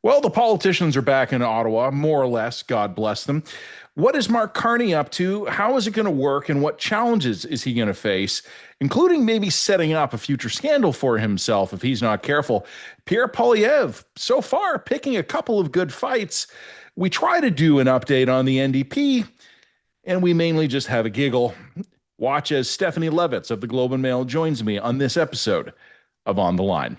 Well, the politicians are back in Ottawa, more or less, God bless them. What is Mark Carney up to? How is it going to work? And what challenges is he going to face, including maybe setting up a future scandal for himself if he's not careful? Pierre Poilievre, so far, picking a couple of good fights. We try to do an update on the NDP, and we mainly just have a giggle. Watch as Stephanie Levitz of the Globe and Mail joins me on this episode of On the Line.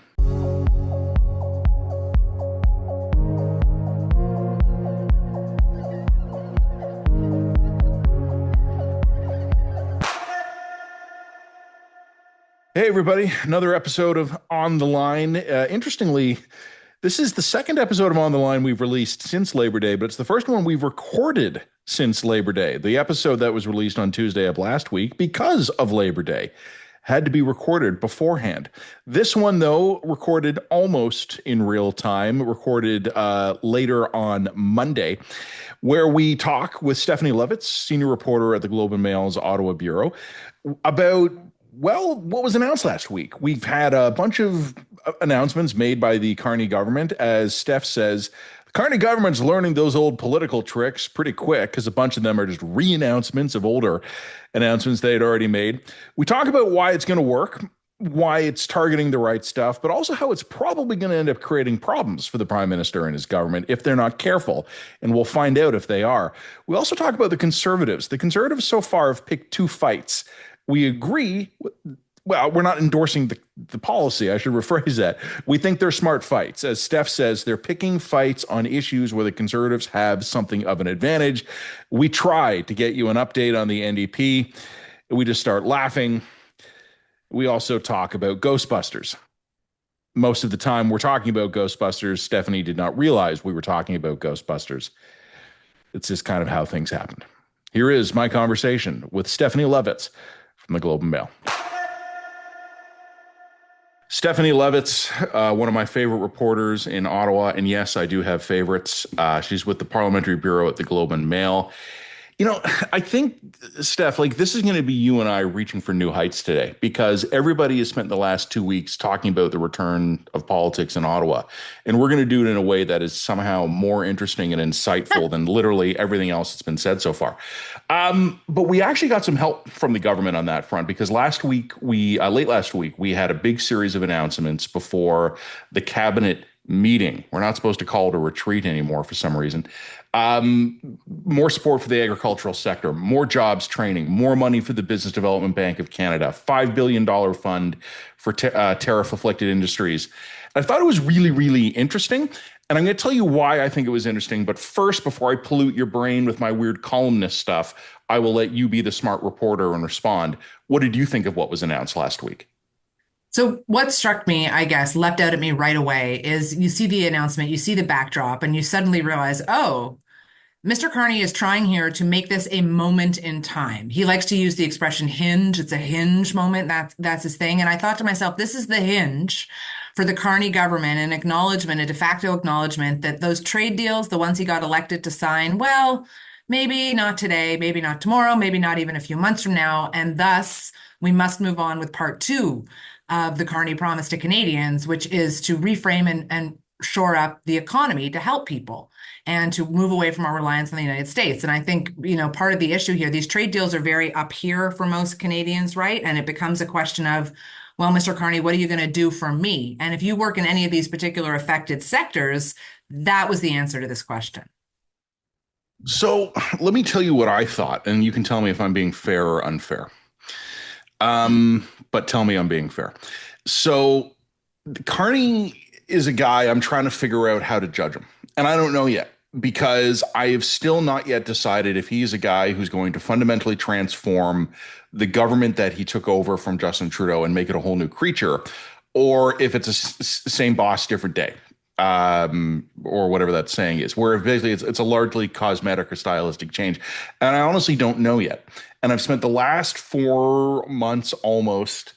Hey, everybody. Another episode of On the Line. Interestingly, this is the second episode of On the Line we've released since Labor Day, but it's the first one we've recorded since Labor Day. The episode that was released on Tuesday of last week, because of Labor Day, had to be recorded beforehand. This one, though, recorded almost in real time, recorded later on Monday, where we talk with Stephanie Levitz, senior reporter at the Globe and Mail's Ottawa Bureau, about what was announced last week. We've had a bunch of announcements made by the Carney government. As Steph says, the Carney government's learning those old political tricks pretty quick because a bunch of them are just re-announcements of older announcements they had already made. We talk about why it's going to work, why it's targeting the right stuff, but also how it's probably going to end up creating problems for the prime minister and his government if they're not careful. And we'll find out if they are. We also talk about the Conservatives. The Conservatives so far have picked two fights. We agree. Well, we're not endorsing the policy. I should rephrase that. We think they're smart fights. As Steph says, they're picking fights on issues where the Conservatives have something of an advantage. We try to get you an update on the NDP. We just start laughing. We also talk about Ghostbusters. Most of the time we're talking about Ghostbusters, Stephanie did not realize we were talking about Ghostbusters. It's just kind of how things happened. Here is my conversation with Stephanie Levitz from the Globe and Mail. Stephanie Levitz, one of my favorite reporters in Ottawa, and yes, I do have favorites. She's with the Parliamentary Bureau at the Globe and Mail. You know, I think, Steph, this is going to be you and I reaching for new heights today, because everybody has spent the last 2 weeks talking about the return of politics in Ottawa. And we're going to do it in a way that is somehow more interesting and insightful than literally everything else that's been said so far. But we actually got some help from the government on that front, because late last week, we had a big series of announcements before the cabinet meeting. We're not supposed to call it a retreat anymore for some reason. More support for the agricultural sector, more jobs training, more money for the Business Development Bank of Canada, $5 billion fund for tariff-afflicted industries. I thought it was really, really interesting. And I'm going to tell you why I think it was interesting. But first, before I pollute your brain with my weird columnist stuff, I will let you be the smart reporter and respond. What did you think of what was announced last week? So what struck me, I guess, leapt out at me right away is you see the announcement, you see the backdrop, and you suddenly realize, oh, Mr. Carney is trying here to make this a moment in time. He likes to use the expression hinge. It's a hinge moment. That's his thing. And I thought to myself, this is the hinge for the Carney government, an acknowledgement, a de facto acknowledgement that those trade deals, the ones he got elected to sign, well, maybe not today, maybe not tomorrow, maybe not even a few months from now. And thus, we must move on with part two of the Carney promise to Canadians, which is to reframe and shore up the economy to help people and to move away from our reliance on the United States. And I think, part of the issue here, these trade deals are very up here for most Canadians, right? And it becomes a question of, well, Mr. Carney, what are you going to do for me? And if you work in any of these particular affected sectors, that was the answer to this question. So let me tell you what I thought, and you can tell me if I'm being fair or unfair. But tell me I'm being fair. So Carney is a guy I'm trying to figure out how to judge him. And I don't know yet, because I have still not yet decided if he's a guy who's going to fundamentally transform the government that he took over from Justin Trudeau and make it a whole new creature, or if it's a same boss, different day. Or whatever that saying is, where basically it's a largely cosmetic or stylistic change. And I honestly don't know yet. And I've spent the last 4 months, almost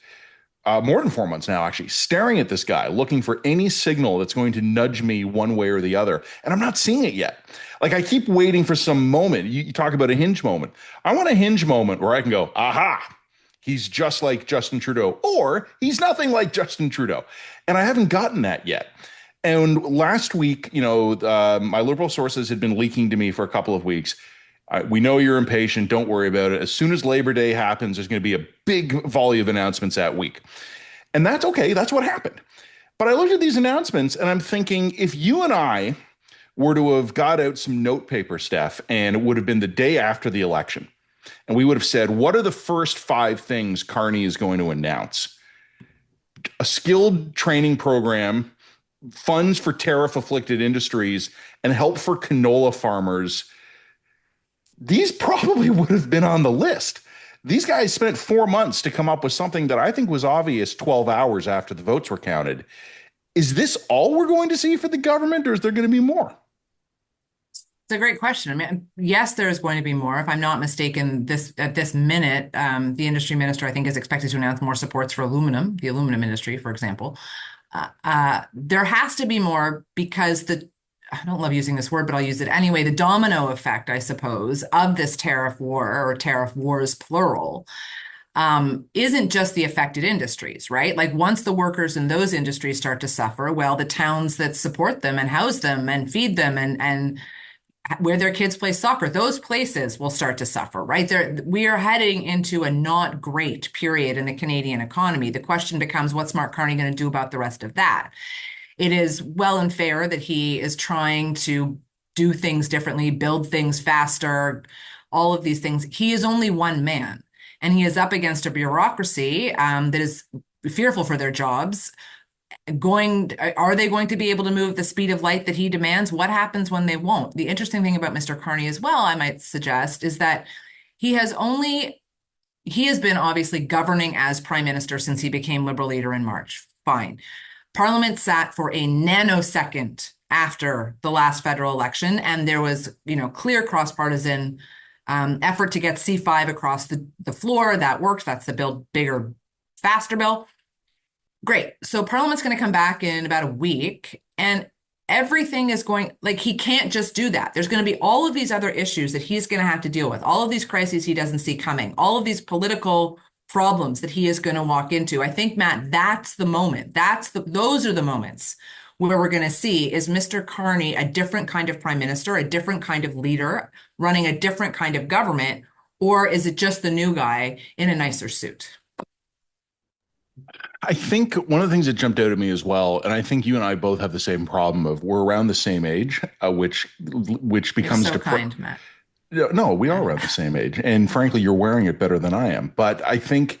more than 4 months now, actually, staring at this guy, looking for any signal that's going to nudge me one way or the other. And I'm not seeing it yet. I keep waiting for some moment. You talk about a hinge moment. I want a hinge moment where I can go, aha, he's just like Justin Trudeau, or he's nothing like Justin Trudeau. And I haven't gotten that yet. And last week, my liberal sources had been leaking to me for a couple of weeks. We know you're impatient. Don't worry about it. As soon as Labor Day happens, there's going to be a big volley of announcements that week. And that's okay. That's what happened. But I looked at these announcements and I'm thinking, if you and I were to have got out some note paper, Steph, and it would have been the day after the election, and we would have said, what are the first five things Carney is going to announce? A skilled training program, funds for tariff afflicted industries, and help for canola farmers. These probably would have been on the list. These guys spent 4 months to come up with something that I think was obvious 12 hours after the votes were counted. Is this all we're going to see for the government, or is there going to be more? It's a great question. I mean, yes, there is going to be more. If I'm not mistaken, this at this minute, the industry minister, I think, is expected to announce more supports for aluminum, the aluminum industry, for example. There has to be more because I don't love using this word, but I'll use it anyway. The domino effect, I suppose, of this tariff war or tariff wars, plural, isn't just the affected industries, right? Like once the workers in those industries start to suffer, well, the towns that support them and house them and feed them and where their kids play soccer, those places will start to suffer, right? We are heading into a not great period in the Canadian economy. The question becomes, what's Mark Carney going to do about the rest of that? It is well and fair that he is trying to do things differently, build things faster, all of these things. He is only one man, and he is up against a bureaucracy that is fearful for their jobs. Are they going to be able to move at the speed of light that he demands? What happens when they won't? The interesting thing about Mr. Carney as well, I might suggest, is that he has been obviously governing as prime minister since he became Liberal leader in March. Fine. Parliament sat for a nanosecond after the last federal election, and there was, clear cross-partisan effort to get C5 across the floor. That works. That's the Build Bigger, Faster bill. Great. So Parliament's going to come back in about a week, and everything is going, like, he can't just do that. There's going to be all of these other issues that he's going to have to deal with, all of these crises he doesn't see coming, all of these political problems that he is going to walk into. I think, Matt, that's the moment. Those are the moments where we're going to see, is Mr. Carney a different kind of prime minister, a different kind of leader, running a different kind of government, or is it just the new guy in a nicer suit? I think one of the things that jumped out at me as well, and I think you and I both have the same problem of we're around the same age, which becomes You're so kind, Matt. No, we are around the same age, and frankly, you're wearing it better than I am. But I think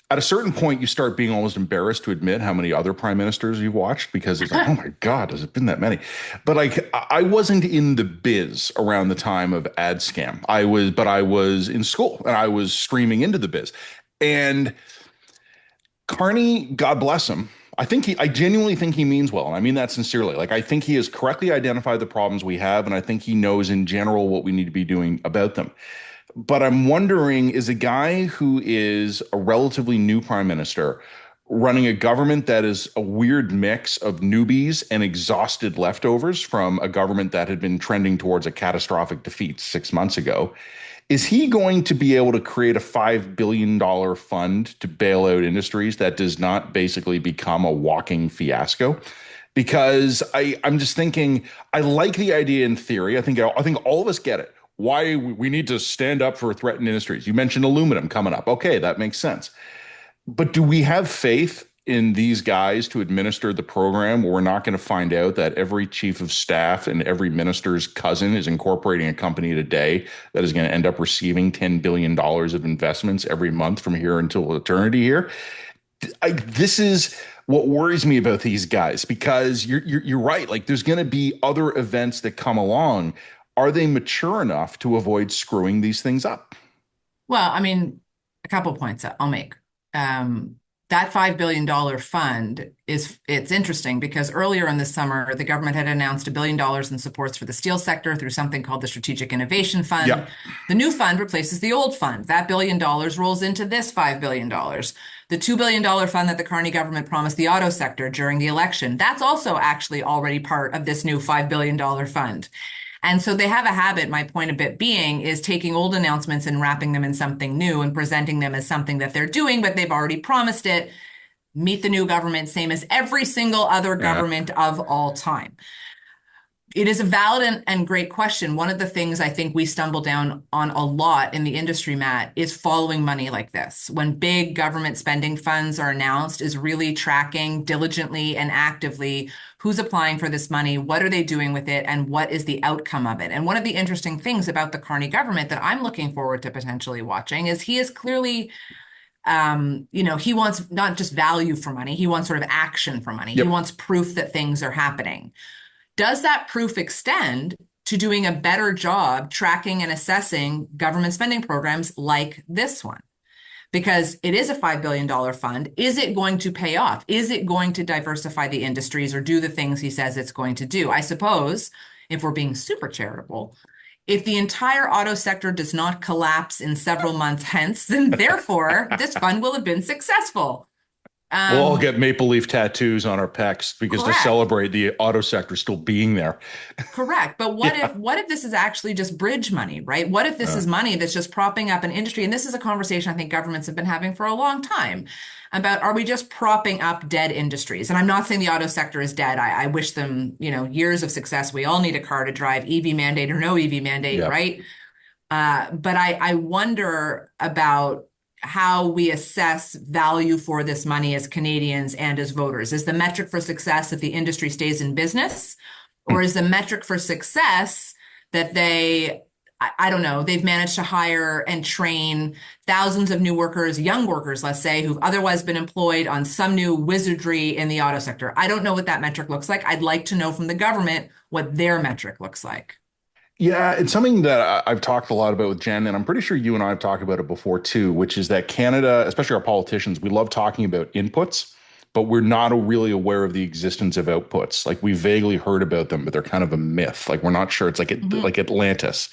at a certain point, you start being almost embarrassed to admit how many other prime ministers you've watched because it's like, oh my God, has it been that many? But like, I wasn't in the biz around the time of ad scam. But I was in school and I was streaming into the biz, and Carney, God bless him. I genuinely think he means well, and I mean that sincerely. Like, I think he has correctly identified the problems we have, and I think he knows in general what we need to be doing about them. But I'm wondering, is a guy who is a relatively new prime minister running a government that is a weird mix of newbies and exhausted leftovers from a government that had been trending towards a catastrophic defeat 6 months ago, is he going to be able to create a $5 billion fund to bail out industries that does not basically become a walking fiasco? Because I'm just thinking, I like the idea in theory. I think all of us get it. Why we need to stand up for threatened industries. You mentioned aluminum coming up. Okay, that makes sense. But do we have faith in these guys to administer the program where we're not going to find out that every chief of staff and every minister's cousin is incorporating a company today that is going to end up receiving $10 billion of investments every month from here until eternity here? This is what worries me about these guys, because you're right. Like, there's going to be other events that come along. Are they mature enough to avoid screwing these things up? Well, I mean, a couple points I'll make. That $5 billion fund it's interesting because earlier in the summer, the government had announced $1 billion in supports for the steel sector through something called the Strategic Innovation Fund. Yeah. The new fund replaces the old fund. That $1 billion rolls into this $5 billion. The $2 billion fund that the Carney government promised the auto sector during the election, that's also actually already part of this new $5 billion fund. And so they have a habit, my point a bit being, is taking old announcements and wrapping them in something new and presenting them as something that they're doing, but they've already promised it. meet the new government, same as every single other Yeah. government of all time. It is a valid and great question. One of the things I think we stumble down on a lot in the industry, Matt, is following money like this. When big government spending funds are announced, is really tracking diligently and actively who's applying for this money, what are they doing with it, and what is the outcome of it. And one of the interesting things about the Carney government that I'm looking forward to potentially watching is he is clearly he wants not just value for money, he wants sort of action for money. He Yep. wants proof that things are happening. Does that proof extend to doing a better job tracking and assessing government spending programs like this one? Because it is a $5 billion fund. Is it going to pay off? Is it going to diversify the industries or do the things he says it's going to do? I suppose, if we're being super charitable, if the entire auto sector does not collapse in several months hence, then therefore this fund will have been successful. We'll all get maple leaf tattoos on our pecs because to Correct. celebrate the auto sector still being there. Correct. But Yeah. what if this is actually just bridge money, right? What if this Uh, is money that's just propping up an industry? And this is a conversation I think governments have been having for a long time about, are we just propping up dead industries? And I'm not saying the auto sector is dead. I wish them, years of success. We all need a car to drive, EV mandate or no EV mandate, yeah. right? But I wonder about how we assess value for this money as Canadians and as voters. Is the metric for success that the industry stays in business? Or is the metric for success that I don't know, they've managed to hire and train thousands of new workers, young workers, let's say, who've otherwise been employed on some new wizardry in the auto sector? I don't know what that metric looks like. I'd like to know from the government what their metric looks like. Yeah, it's something that I've talked a lot about with Jen, and I'm pretty sure you and I have talked about it before too, which is that Canada, especially our politicians, we love talking about inputs, but we're not really aware of the existence of outputs. Like we vaguely heard about them, but they're kind of a myth. Like we're not sure. It's Mhm. like Atlantis.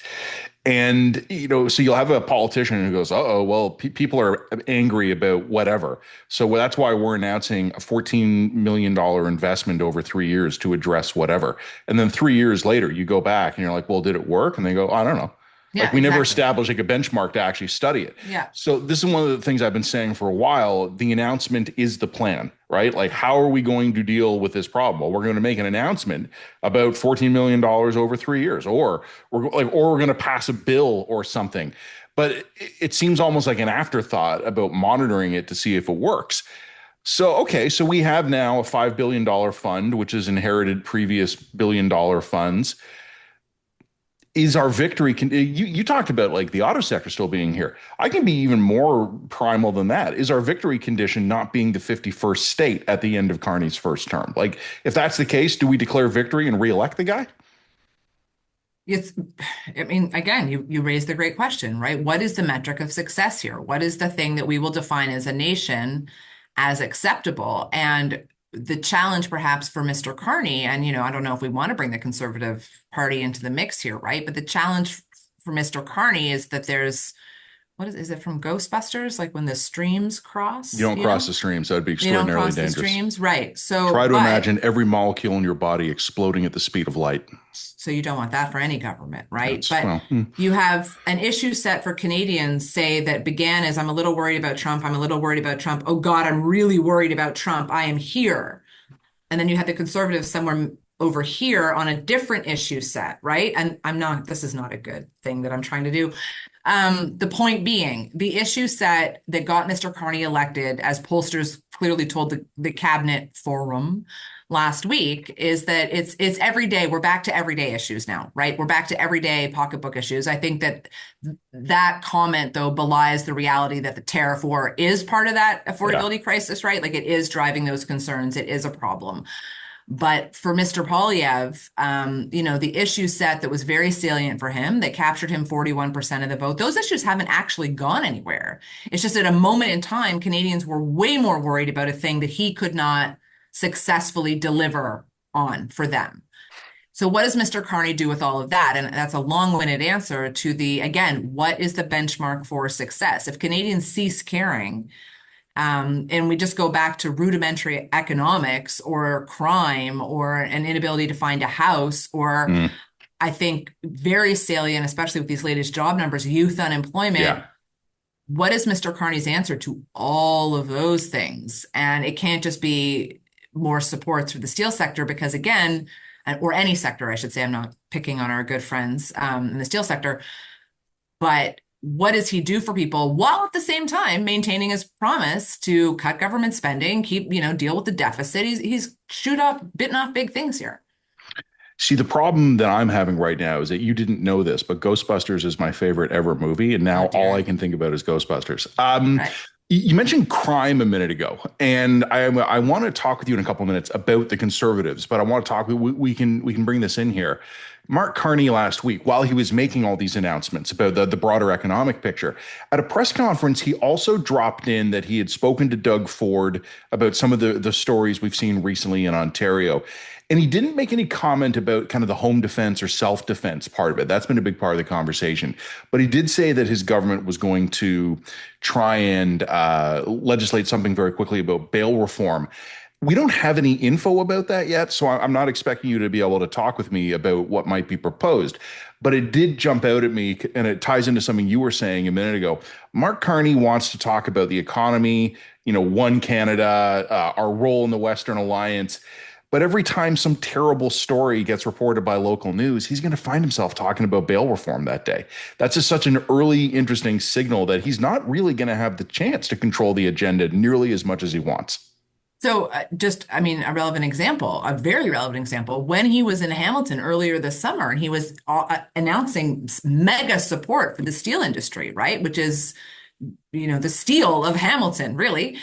And, so you'll have a politician who goes, uh-oh, well, people are angry about whatever. So that's why we're announcing a $14 million investment over 3 years to address whatever. And then 3 years later, you go back and you're like, well, did it work? And they go, I don't know. Like Yeah, we never exactly. established like a benchmark to actually study it. Yeah. So this is one of the things I've been saying for a while. The announcement is the plan, right? Like how are we going to deal with this problem? Well, we're going to make an announcement about $14 million over 3 years, or we're going to pass a bill or something. But it seems almost like an afterthought about monitoring it to see if it works. So, okay, so we have now a $5 billion fund, which has inherited previous $1 billion funds. Is our victory you talked about like the auto sector still being here. I can be even more primal than that. Is our victory condition not being the 51st state at the end of Carney's first term? Like if that's the case, do we declare victory and reelect the guy? It's, I mean, again, you raised the great question, right? What is the metric of success here? What is the thing that we will define as a nation as acceptable? And the challenge perhaps for Mr. Carney, and I don't know if we want to bring the Conservative Party into the mix here, right? But the challenge for Mr. Carney is that there's, what is it from Ghostbusters? Like when the streams You cross, don't cross the streams. That would be they don't extraordinarily cross the dangerous. streams, right? So, Try to but imagine every molecule in your body exploding at the speed of light. So you don't want that for any government, right? That's But well, you have an issue set for Canadians, say, that began as I'm a little worried about Trump. I'm a little worried about Trump. Oh God, I'm really worried about Trump. I am here. And then you have the conservatives somewhere over here on a different issue set, right? And this is not a good thing that I'm trying to do. The point being, the issue set that got Mr. Carney elected, as pollsters clearly told the cabinet forum last week, is that it's every day. We're back to everyday issues now, right? We're back to everyday pocketbook issues. I think that comment, though, belies the reality that the tariff war is part of that yeah. affordability crisis, right? Like it is driving those concerns. It is a problem. But for Mr. Poilievre, the issue set that was very salient for him, that captured him 41% of the vote, those issues haven't actually gone anywhere. It's just at a moment in time, Canadians were way more worried about a thing that he could not successfully deliver on for them. So what does Mr. Carney do with all of that? And that's a long-winded answer to again, what is the benchmark for success? If Canadians cease caring, and we just go back to rudimentary economics or crime or an inability to find a house, or Mm, I think very salient, especially with these latest job numbers, youth unemployment. yeah. what is Mr. Carney's answer to all of those things? And it can't just be more supports for the steel sector, because again, or any sector, I should say, I'm not picking on our good friends in the steel sector, but what does he do for people while at the same time maintaining his promise to cut government spending, keep, deal with the deficit? He's bitten off big things here. See, the problem that I'm having right now is that you didn't know this, but Ghostbusters is my favorite ever movie, and now Oh all I dear. can think about is Ghostbusters. Right. You mentioned crime a minute ago, and I want to talk with you in a couple of minutes about the conservatives, but I want to talk. We can bring this in here. Mark Carney last week, while he was making all these announcements about the broader economic picture, at a press conference, he also dropped in that he had spoken to Doug Ford about some of the stories we've seen recently in Ontario. And he didn't make any comment about kind of the home defense or self-defense part of it. That's been a big part of the conversation. But he did say that his government was going to try and legislate something very quickly about bail reform. We don't have any info about that yet, so I'm not expecting you to be able to talk with me about what might be proposed. But it did jump out at me, and it ties into something you were saying a minute ago. Mark Carney wants to talk about the economy, one Canada, our role in the Western Alliance. But every time some terrible story gets reported by local news, he's going to find himself talking about bail reform that day. That's just such an early, interesting signal that he's not really going to have the chance to control the agenda nearly as much as he wants. So, a relevant example, a very relevant example, when he was in Hamilton earlier this summer, and he was announcing mega support for the steel industry, right? Which is, the steel of Hamilton, really.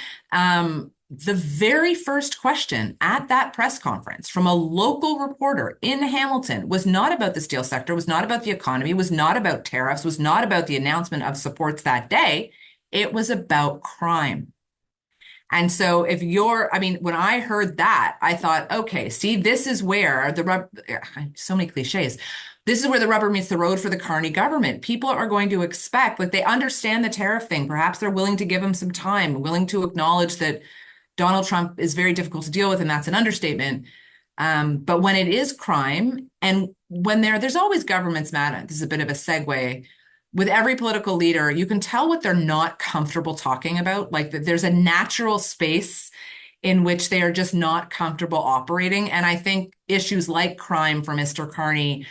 The very first question at that press conference from a local reporter in Hamilton was not about the steel sector, was not about the economy, was not about tariffs, was not about the announcement of supports that day. It was about crime. And so when I heard that, I thought, okay, see, this is where the rubber, so many cliches. This is where the rubber meets the road for the Carney government. People are going to expect, like, they understand the tariff thing. Perhaps they're willing to give him some time, willing to acknowledge that Donald Trump is very difficult to deal with, and that's an understatement. But when it is crime, and when there's always governments mad, this is a bit of a segue. With every political leader, you can tell what they're not comfortable talking about. Like that there's a natural space in which they are just not comfortable operating. And I think issues like crime for Mr. Carney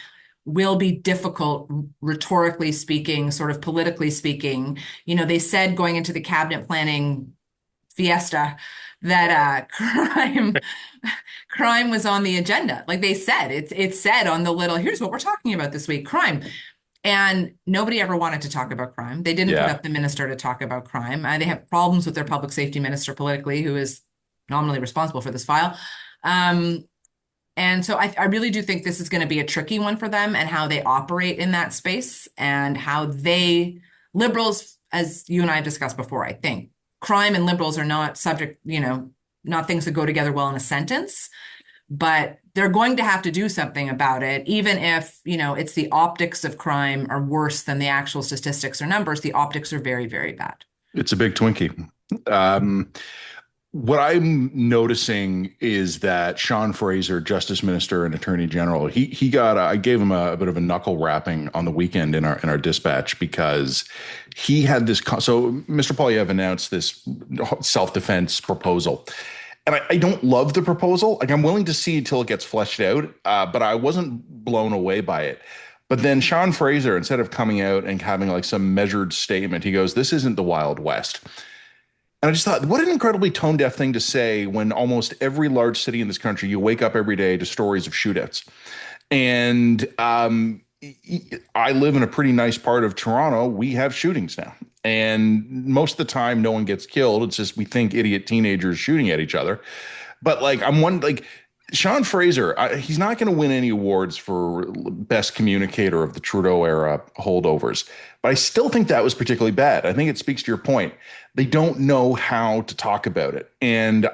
will be difficult, rhetorically speaking, sort of politically speaking. They said going into the cabinet planning fiesta that crime was on the agenda. Like they said, it's said on the little, here's what we're talking about this week, crime. And nobody ever wanted to talk about crime. They didn't put Yeah. up the minister to talk about crime. They have problems with their public safety minister politically, who is nominally responsible for this file. And so I really do think this is going to be a tricky one for them, and how they operate in that space, and how liberals, as you and I have discussed before, I think crime and liberals are not subject, not things that go together well in a sentence, but they're going to have to do something about it, even if, it's the optics of crime are worse than the actual statistics or numbers. The optics are very, very bad. It's a big Twinkie. Um, what I'm noticing is that Sean Fraser, Justice Minister and Attorney General, he got I gave him a bit of a knuckle rapping on the weekend in our dispatch, because he had this. So Mr. Poilievre announced this self-defense proposal. And I don't love the proposal. Like, I'm willing to see until it gets fleshed out, but I wasn't blown away by it. But then Sean Fraser, instead of coming out and having like some measured statement, he goes, "This isn't the Wild West." And I just thought, what an incredibly tone deaf thing to say, when almost every large city in this country, you wake up every day to stories of shootouts. And I live in a pretty nice part of Toronto. We have shootings now. And most of the time, no one gets killed. It's just we think idiot teenagers shooting at each other. But Sean Fraser, he's not going to win any awards for best communicator of the Trudeau era holdovers. But I still think that was particularly bad. I think it speaks to your point. They don't know how to talk about it. And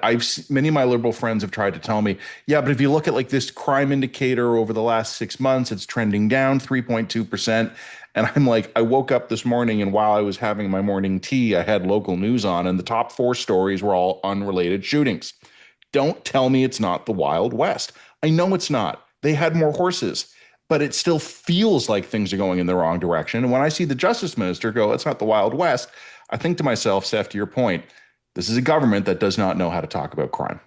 many of my liberal friends have tried to tell me, yeah, but if you look at like this crime indicator over the last 6 months, it's trending down 3.2%. And I'm like, I woke up this morning, and while I was having my morning tea, I had local news on, and the top 4 stories were all unrelated shootings. Don't tell me it's not the Wild West. I know it's not. They had more horses, but it still feels like things are going in the wrong direction. And when I see the Justice Minister go, "It's not the Wild West," I think to myself, Steph, to your point, this is a government that does not know how to talk about crime.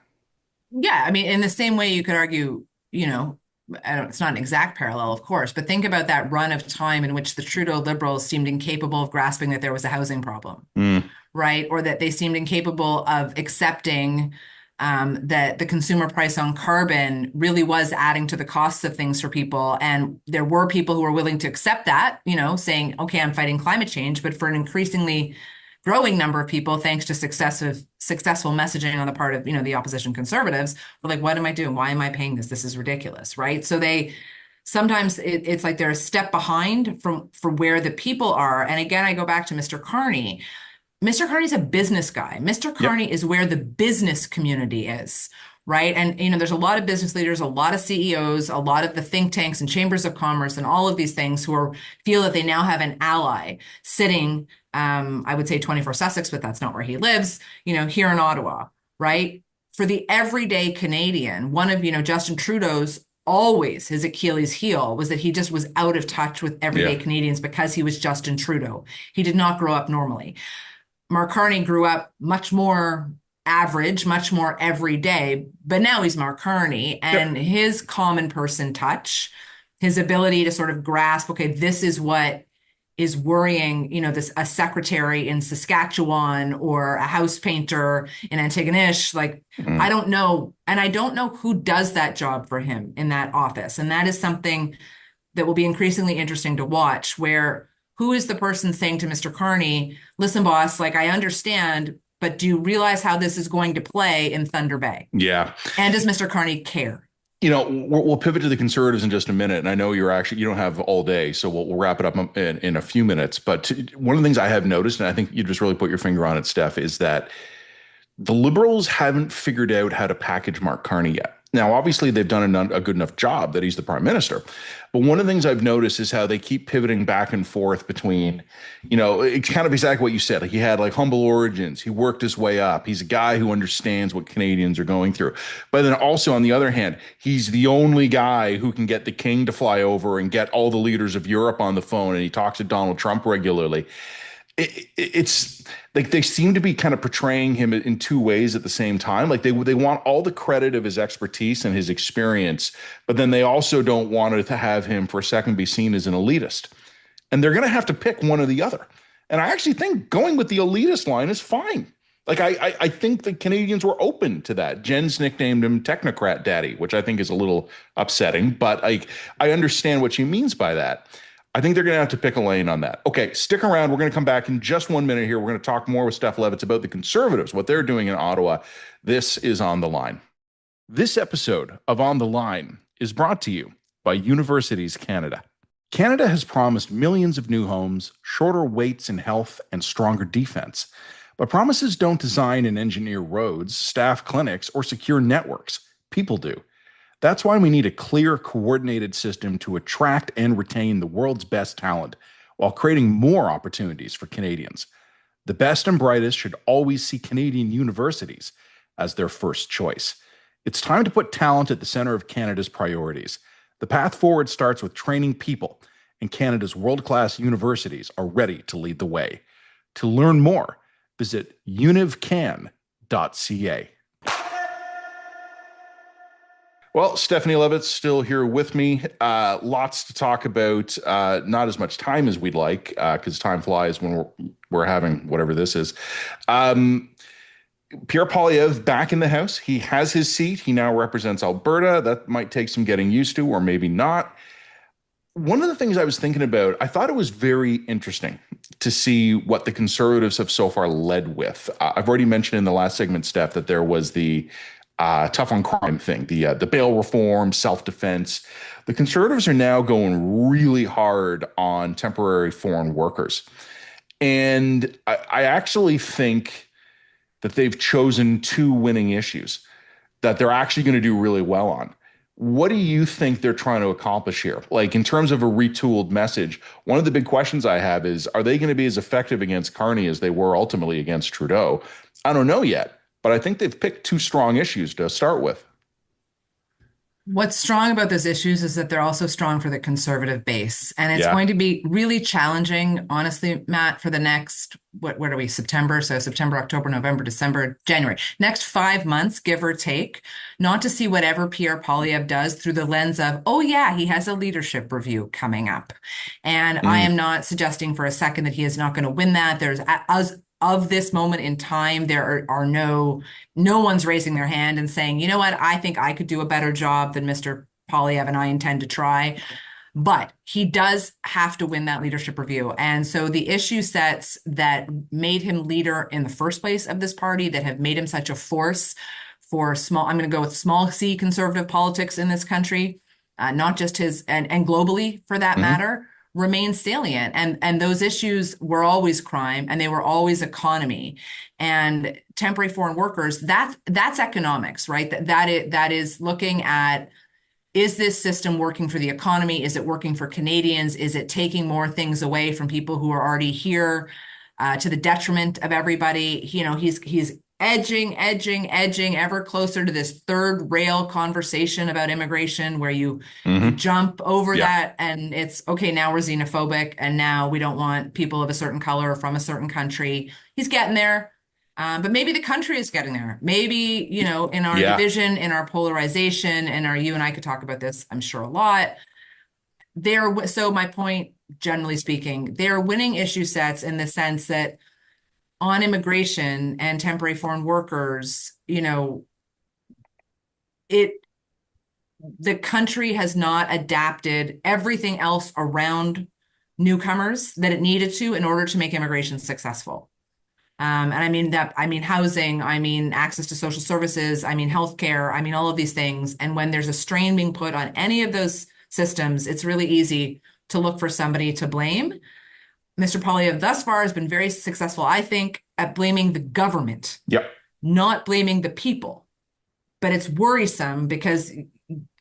Yeah, I mean, in the same way you could argue, it's not an exact parallel, of course, but think about that run of time in which the Trudeau Liberals seemed incapable of grasping that there was a housing problem, Mm, right? Or that they seemed incapable of accepting that the consumer price on carbon really was adding to the costs of things for people. And there were people who were willing to accept that, saying, okay, I'm fighting climate change, but for an increasingly growing number of people, thanks to successful messaging on the part of, the opposition conservatives, were like, what am I doing? Why am I paying this? This is ridiculous, right? So they sometimes it's like they're a step behind from where the people are. And again, I go back to Mr. Carney. Mr. Carney's a business guy. Mr. yep. Carney is where the business community is, right? And there's a lot of business leaders, a lot of CEOs, a lot of the think tanks and chambers of commerce, and all of these things feel that they now have an ally sitting. I would say 24 Sussex, but that's not where he lives. Here in Ottawa, right? For the everyday Canadian, one of Justin Trudeau's always his Achilles heel was that he just was out of touch with everyday Yeah. Canadians because he was Justin Trudeau. He did not grow up normally. Mark Carney grew up much more average, much more everyday, but now he's Mark Carney, Yep. and his common person touch, his ability to sort of grasp, okay, this is what is worrying, this a secretary in Saskatchewan or a house painter in Antigonish. Like, I Mm. don't know. And I don't know who does that job for him in that office. And that is something that will be increasingly interesting to watch, where who is the person saying to Mr. Carney, listen, boss, like I understand, but do you realize how this is going to play in Thunder Bay? Yeah. And does Mr. Carney care? We'll pivot to the conservatives in just a minute, and I know you don't have all day, so we'll wrap it up in a few minutes. But one of the things I have noticed, and I think you just really put your finger on it, Steph, is that the Liberals haven't figured out how to package Mark Carney yet. Now, obviously, they've done a good enough job that he's the prime minister. But one of the things I've noticed is how they keep pivoting back and forth between, it's kind of exactly what you said. Like he had like humble origins. He worked his way up. He's a guy who understands what Canadians are going through. But then also, on the other hand, he's the only guy who can get the king to fly over and get all the leaders of Europe on the phone. And he talks to Donald Trump regularly. It's like they seem to be kind of portraying him in two ways at the same time. Like they want all the credit of his expertise and his experience, but then they also don't want to have him for a second be seen as an elitist. And they're going to have to pick one or the other. And I actually think going with the elitist line is fine. Like I think the Canadians were open to that. Jen's nicknamed him Technocrat Daddy, which I think is a little upsetting, but I understand what she means by that. I think they're going to have to pick a lane on that. Okay, stick around. We're going to come back in just 1 minute here. We're going to talk more with Steph Levitz about the Conservatives, what they're doing in Ottawa. This is On the Line. This episode of On the Line is brought to you by Universities Canada. Canada has promised millions of new homes, shorter waits in health, and stronger defense. But promises don't design and engineer roads, staff clinics, or secure networks. People do. That's why we need a clear, coordinated system to attract and retain the world's best talent while creating more opportunities for Canadians. The best and brightest should always see Canadian universities as their first choice. It's time to put talent at the center of Canada's priorities. The path forward starts with training people, and Canada's world-class universities are ready to lead the way. To learn more, visit Univcan.ca. Well, Stephanie Levitz still here with me. Lots to talk about. Not as much time as we'd like, because time flies when we're having whatever this is. Pierre Poilievre back in the House. He has his seat. He now represents Alberta. That might take some getting used to, or maybe not. One of the things I was thinking about, I thought it was very interesting to see what the Conservatives have so far led with. I've already mentioned in the last segment, Steph, that there was the tough on crime thing, the bail reform, self-defense. The Conservatives are now going really hard on temporary foreign workers. And I actually think that they've chosen two winning issues that they're actually going to do really well on. What do you think they're trying to accomplish here? Like in terms of a retooled message, one of the big questions I have is, are they going to be as effective against Carney as they were ultimately against Trudeau? I don't know yet. But I think they've picked two strong issues to start with. What's strong about those issues is that they're also strong for the conservative base. And it's Yeah. going to be really challenging, honestly, Matt, for the next, what are we, September? So September, October, November, December, January. Next 5 months, give or take, not to see whatever Pierre Poilievre does through the lens of, oh, yeah, he has a leadership review coming up. And I Mm, am not suggesting for a second that he is not going to win that. There's, as of this moment in time, there are no one's raising their hand and saying, you know what, I think I could do a better job than Mr. Poilievre, and I intend to try. But he does have to win that leadership review. And so the issue sets that made him leader in the first place of this party, that have made him such a force for small, I'm going to go with small c conservative politics in this country, not just his, and globally for that hmm matter, remain salient. And those issues were always crime, and they were always economy and temporary foreign workers. That's economics, right? That is looking at, is this system working for the economy? Is it working for Canadians? Is it taking more things away from people who are already here, to the detriment of everybody? He's edging ever closer to this third rail conversation about immigration, where you hmm jump over Yeah. that and it's okay. Now we're xenophobic, and now we don't want people of a certain color or from a certain country. He's getting there. But maybe the country is getting there. Maybe, in our Yeah. division, in our polarization, and you and I could talk about this, I'm sure, a lot. So my point, generally speaking, they're winning issue sets in the sense that on immigration and temporary foreign workers, it the country has not adapted everything else around newcomers that it needed to in order to make immigration successful. And I mean that, I mean housing, I mean access to social services, I mean healthcare, I mean all of these things. And when there's a strain being put on any of those systems, it's really easy to look for somebody to blame. Mr. Poilievre thus far has been very successful, I think, at blaming the government, Yep. not blaming the people. But it's worrisome because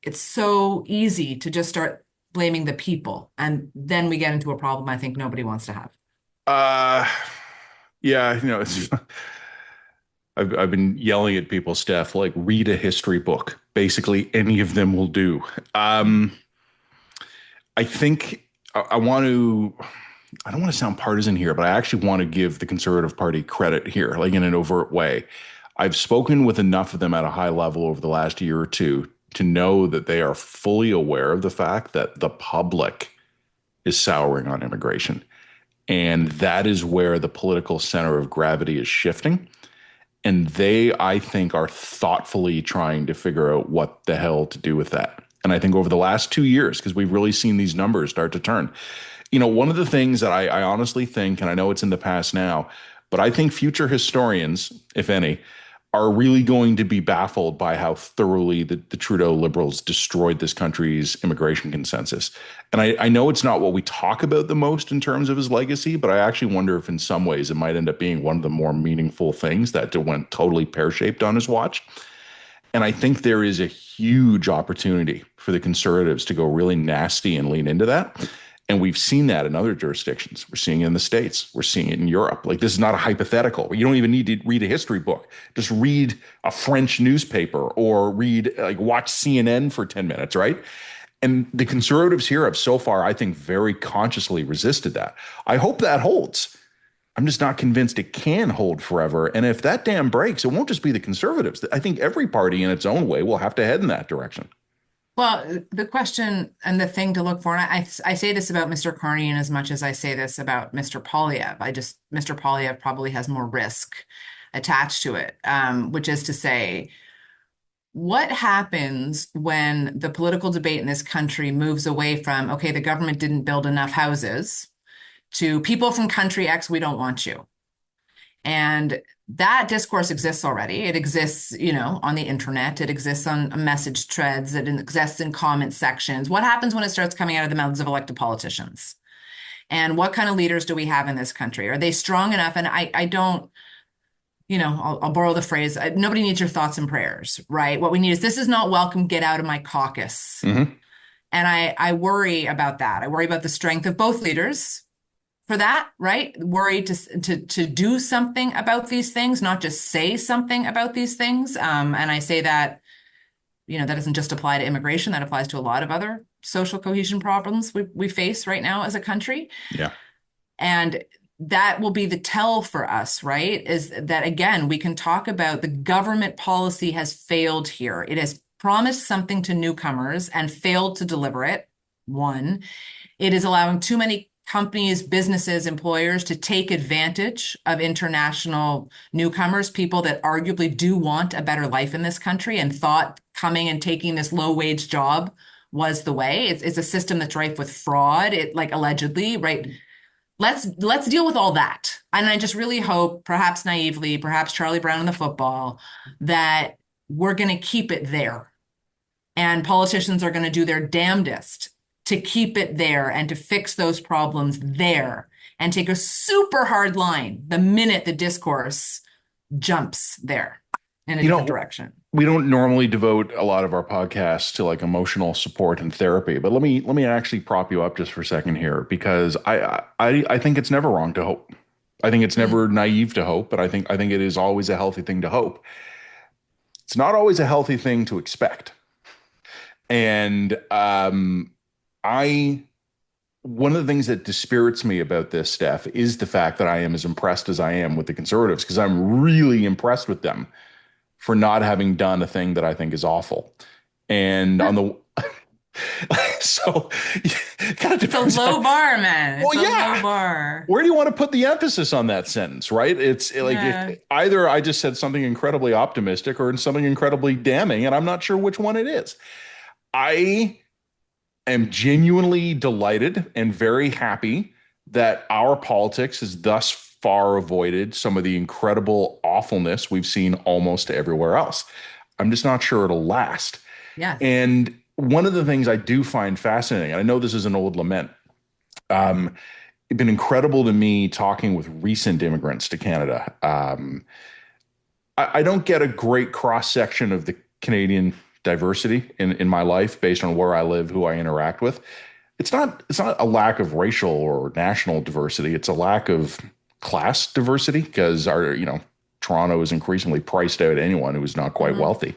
it's so easy to just start blaming the people. And then we get into a problem I think nobody wants to have. Uh, yeah, it's I've been yelling at people, Steph, like read a history book. Basically, any of them will do. Um, I think I want to. I don't want to sound partisan here, but I actually want to give the Conservative Party credit here, like in an overt way. I've spoken with enough of them at a high level over the last year or two to know that they are fully aware of the fact that the public is souring on immigration. And that is where the political center of gravity is shifting. And they, I think, are thoughtfully trying to figure out what the hell to do with that. And I think over the last 2 years, because we've really seen these numbers start to turn, one of the things that I honestly think, and I know it's in the past now, but I think future historians, if any, are really going to be baffled by how thoroughly the Trudeau Liberals destroyed this country's immigration consensus. And I know it's not what we talk about the most in terms of his legacy, but I actually wonder if in some ways it might end up being one of the more meaningful things that went totally pear-shaped on his watch. And I think there is a huge opportunity for the Conservatives to go really nasty and lean into that. And we've seen that in other jurisdictions. We're seeing it in the States. We're seeing it in Europe. Like, this is not a hypothetical. You don't even need to read a history book. Just read a French newspaper or watch CNN for 10 minutes, right? And the Conservatives here have so far, I think, very consciously resisted that. I hope that holds. I'm just not convinced it can hold forever. And if that dam breaks, it won't just be the Conservatives. I think every party in its own way will have to head in that direction. Well, the question and the thing to look for, and I say this about Mr. Carney in as much as I say this about Mr. Poilievre. Mr. Poilievre probably has more risk attached to it, which is to say, what happens when the political debate in this country moves away from, okay, the government didn't build enough houses, to people from country X, we don't want you. And that discourse exists already. It exists, on the internet. It exists on message threads. It exists in comment sections. What happens when it starts coming out of the mouths of elected politicians? And what kind of leaders do we have in this country? Are they strong enough? And I don't, I'll borrow the phrase, nobody needs your thoughts and prayers, right? What we need is, this is not welcome, get out of my caucus. Mm-hmm. And I worry about that. I worry about the strength of both leaders for that, right? Worried to do something about these things, not just say something about these things. And I say that, that doesn't just apply to immigration, that applies to a lot of other social cohesion problems we face right now as a country. Yeah. And that will be the tell for us, right? Is that, again, we can talk about the government policy has failed here. It has promised something to newcomers and failed to deliver it. One, it is allowing too many companies, businesses, employers to take advantage of international newcomers, people that arguably do want a better life in this country and thought coming and taking this low wage job was the way. It's a system that's rife with fraud, like allegedly, right? Let's deal with all that. And I just really hope, perhaps naively, perhaps Charlie Brown in the football, that we're going to keep it there. And politicians are going to do their damnedest to keep it there and to fix those problems there and take a super hard line the minute the discourse jumps there in a different direction. We don't normally devote a lot of our podcasts to like emotional support and therapy, but let me actually prop you up just for a second here, because I think it's never wrong to hope. I think it's never naive to hope, but I think it is always a healthy thing to hope. It's not always a healthy thing to expect. And I one of the things that dispirits me about this, Steph, is the fact that I am as impressed as I am with the Conservatives, because I'm really impressed with them for not having done a thing that I think is awful. And on the so it's a low bar, man. It's a low bar. Where do you want to put the emphasis on that sentence, right? It's like if either I just said something incredibly optimistic or something incredibly damning, and I'm not sure which one it is. I am genuinely delighted and very happy that our politics has thus far avoided some of the incredible awfulness we've seen almost everywhere else. I'm just not sure it'll last. Yeah. And one of the things I do find fascinating, and I know this is an old lament, it's been incredible to me talking with recent immigrants to Canada. I don't get a great cross-section of the Canadian diversity in my life based on where I live, who I interact with. It's not a lack of racial or national diversity. It's a lack of class diversity, because Toronto is increasingly priced out anyone who is not quite wealthy.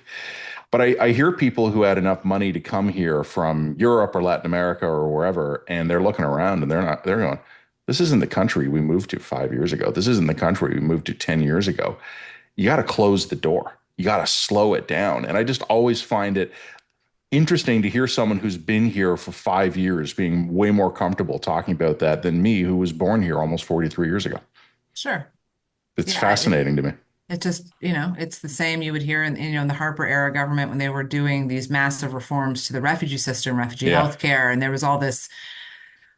But I hear people who had enough money to come here from Europe or Latin America or wherever, and they're looking around and they're going, this isn't the country we moved to 5 years ago. This isn't the country we moved to 10 years ago. You got to close the door. You got to slow it down. And I just always find it interesting to hear someone who's been here for 5 years being way more comfortable talking about that than me, who was born here almost 43 years ago. Sure. It's fascinating to me. It just, it's the same you would hear in the Harper era government when they were doing these massive reforms to the refugee system, refugee health care. And there was all this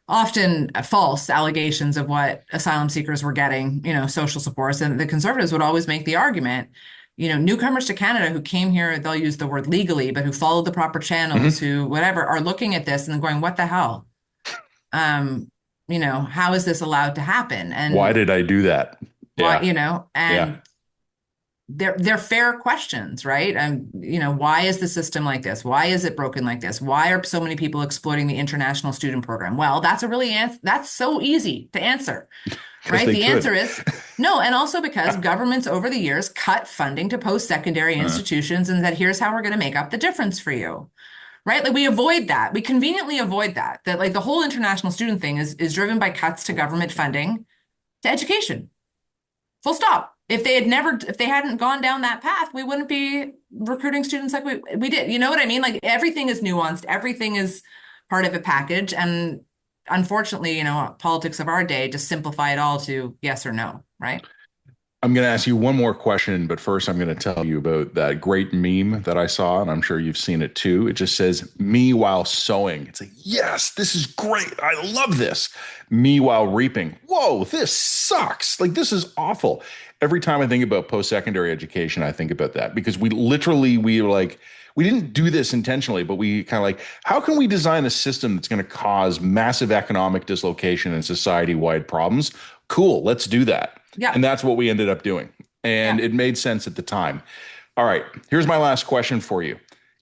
often false allegations of what asylum seekers were getting, social supports. And the Conservatives would always make the argument, newcomers to Canada who came here, they'll use the word legally, but who followed the proper channels, who whatever, are looking at this and going, what the hell? How is this allowed to happen? And why did I do that? And they're fair questions, right? And why is the system like this? Why is it broken like this? Why are so many people exploiting the international student program? Well, that's so easy to answer, right? The answer is no. And also because governments over the years cut funding to post-secondary institutions and said, here's how we're going to make up the difference for you. Right? Like we avoid that. We conveniently avoid that like the whole international student thing is driven by cuts to government funding to education. Full stop. If they hadn't gone down that path, we wouldn't be recruiting students like we did. You know what I mean? Like everything is nuanced. Everything is part of a package. And unfortunately, politics of our day just simplify it all to yes or no, right? I'm going to ask you one more question, but first I'm going to tell you about that great meme that I saw, and I'm sure you've seen it too. It just says, me while sowing. It's like, yes, this is great. I love this. Me while reaping. Whoa, this sucks. Like, this is awful. Every time I think about post-secondary education, I think about that, because we didn't do this intentionally, but we kind of like, how can we design a system that's going to cause massive economic dislocation and society-wide problems? Cool, let's do that. Yeah. And that's what we ended up doing. And it made sense at the time. All right, here's my last question for you.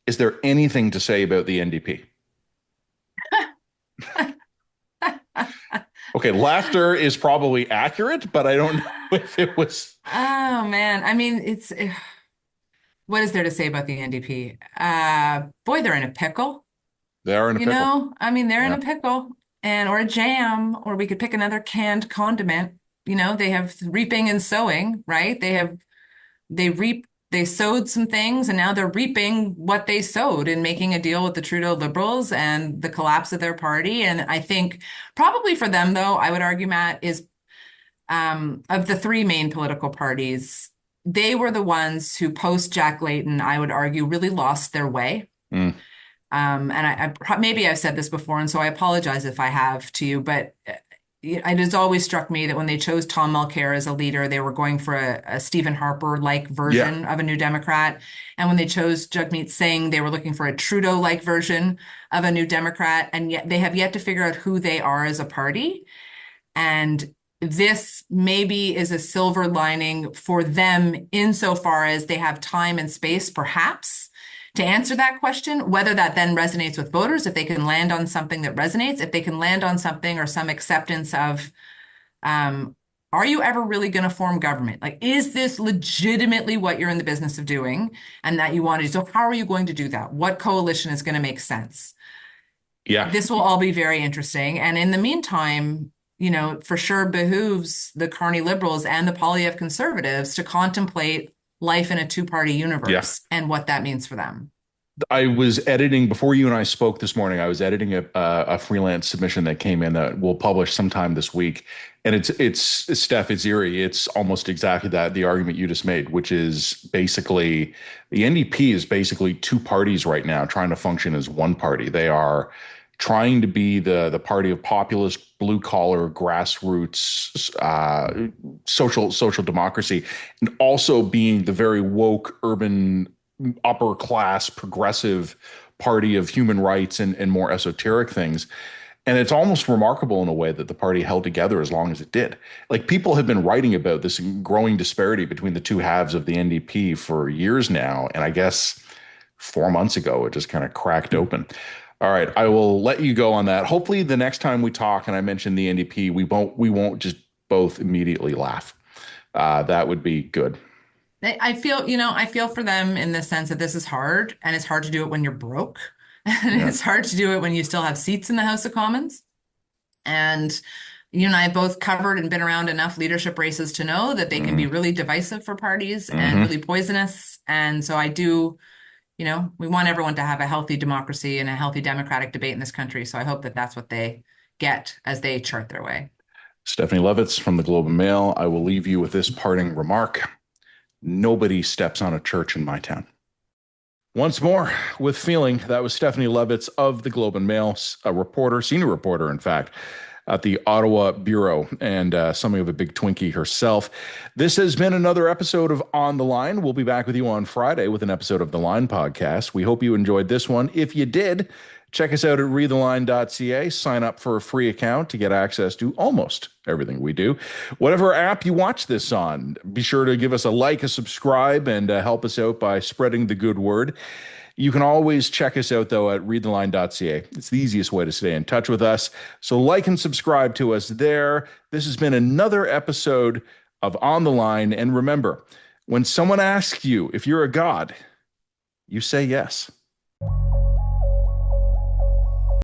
Is there anything to say about the NDP? Okay, laughter is probably accurate, but I don't know if it was. Oh, man. I mean, What is there to say about the NDP? Boy, they're in a pickle. They are in a pickle. I mean, they're in Yeah. a pickle and or a jam, or we could pick another canned condiment. They have reaping and sowing, right? They sowed some things and now they're reaping what they sowed in making a deal with the Trudeau Liberals and the collapse of their party. And I think probably for them, though, I would argue, Matt, is of the three main political parties, they were the ones who post Jack Layton, I would argue, really lost their way. Mm. And maybe I've said this before, and so I apologize if I have to you, but it has always struck me that when they chose Tom Mulcair as a leader, they were going for a Stephen Harper-like Yeah. version of a New Democrat. And when they chose Jagmeet Singh, they were looking for a Trudeau-like version of a New Democrat. And yet they have yet to figure out who they are as a party. And this maybe is a silver lining for them insofar as they have time and space, perhaps, to answer that question. Whether that then resonates with voters, if they can land on something that resonates, if they can land on something or some acceptance of, are you ever really going to form government? Like, is this legitimately what you're in the business of doing and that you want to do? So how are you going to do that? What coalition is going to make sense? Yeah. This will all be very interesting. And in the meantime, for sure behooves the Carney Liberals and the Poilievre Conservatives to contemplate life in a two-party Yeah. universe and what that means for them. I was editing before you and I spoke this morning. I was editing a freelance submission that came in that we'll publish sometime this week, and it's Steph. It's eerie. It's almost exactly that the argument you just made, which is basically the NDP is basically two parties right now trying to function as one party. They are trying to be the party of populist, blue collar, grassroots, social democracy, and also being the very woke urban upper class progressive party of human rights and more esoteric things. And it's almost remarkable in a way that the party held together as long as it did. Like people have been writing about this growing disparity between the two halves of the NDP for years now. And I guess 4 months ago, it just kind of cracked open. All right, I will let you go on that. Hopefully the next time we talk and I mention the NDP, we won't just both immediately laugh. That would be good. I feel for them in the sense that this is hard, and it's hard to do it when you're broke. And Yeah. it's hard to do it when you still have seats in the House of Commons. And you and I both covered and been around enough leadership races to know that they can Mm-hmm. be really divisive for parties and Mm-hmm. really poisonous. And so I do, we want everyone to have a healthy democracy and a healthy democratic debate in this country. So I hope that that's what they get as they chart their way. Stephanie Levitz from the Globe and Mail. I will leave you with this parting remark. Nobody steps on a church in my town. Once more, with feeling, that was Stephanie Levitz of the Globe and Mail, a reporter, senior reporter, in fact, at the Ottawa Bureau, and something of a big Twinkie herself. This has been another episode of On the Line. We'll be back with you on Friday with an episode of the Line podcast. We hope you enjoyed this one. If you did, check us out at readtheline.ca. Sign up for a free account to get access to almost everything we do. Whatever app you watch this on, be sure to give us a like, a subscribe, and help us out by spreading the good word. You can always check us out, though, at readtheline.ca. It's the easiest way to stay in touch with us. So like and subscribe to us there. This has been another episode of On the Line. And remember, when someone asks you if you're a god, you say yes.